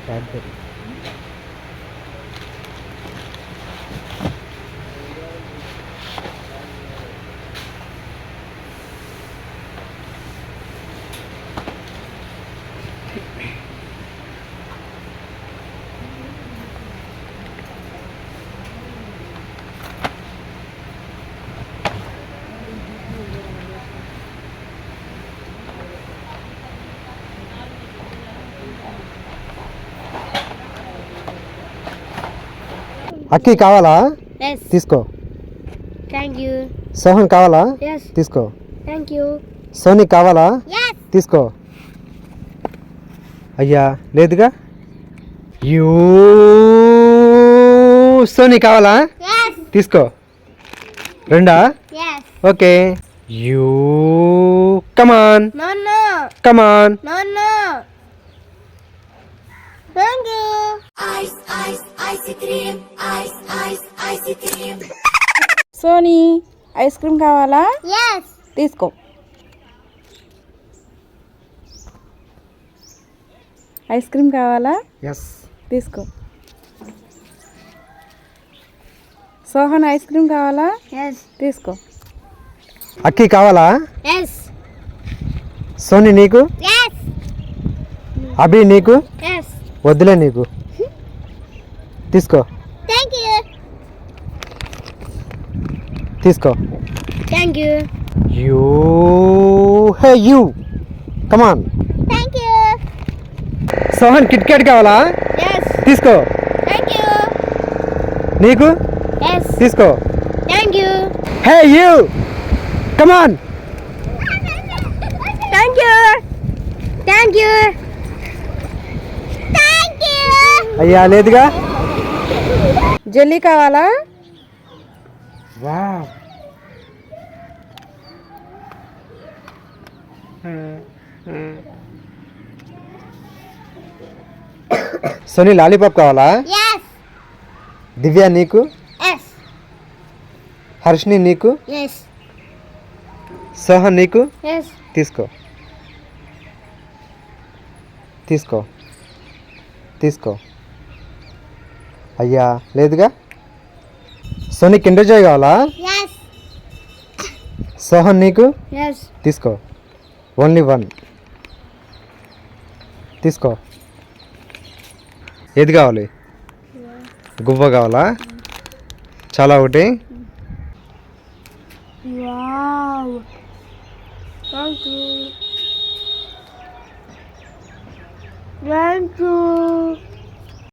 Cadbury. అక్కి కావాలా? Yes. తీసుకో. Thank you. Sohan కావాలా? Yes. తీసుకో. Thank you. సోనీ కావాలా? Yes. తీసుకో. అయ్యా లేదుగా. యూ సోనీ కావాలా? Yes. తీసుకో. రెండా? Yes. Okay. You come on No, no. Come on. No, no. Thank you. Ice, ice, icy cream. Ice, ice, icy cream. Soni ice cream కావాలా? Yes. తీసుకో. ఐస్ క్రీమ్ కావాలా? ఎస్. తీసుకో. సోహన్ ఐస్ క్రీమ్ కావాలా? Yes. తీసుకో. అక్కి కావాలా? Yes. సోనీ నీకు? Yes. అభి నీకు? Yes. వద్దులే నీకు. తీసుకో. Thank you. తీసుకో. Thank you. You hey you come on. Thank you. Sohan Kit Kat కావాలా? Yes. తీసుకో. Thank you. నీకు? Yes. తీసుకో. Thank you. Hey you come on. Thank you. Thank you. Thank you. అయ్యా లేదుగా. జెల్లీ కావాలా? వావ్. సోనీ లాలీపాప్ కావాలా? Yes. దివ్య నీకు? Yes. హర్షిని నీకు? Yes. సోహన్ నీకు? Yes. తీసుకో. తీసుకో. తీసుకో. అయ్యా లేదుగా. సోనీ కిండర్ జాయ్ కావాలా? Yes. సోహన్ నీకు? Yes. తీసుకో. Only one. తీసుకో. ఏది కావాలి? గువ్వ కావాలా? చాలా ఒకటి. Wow. Thank you. Thank you.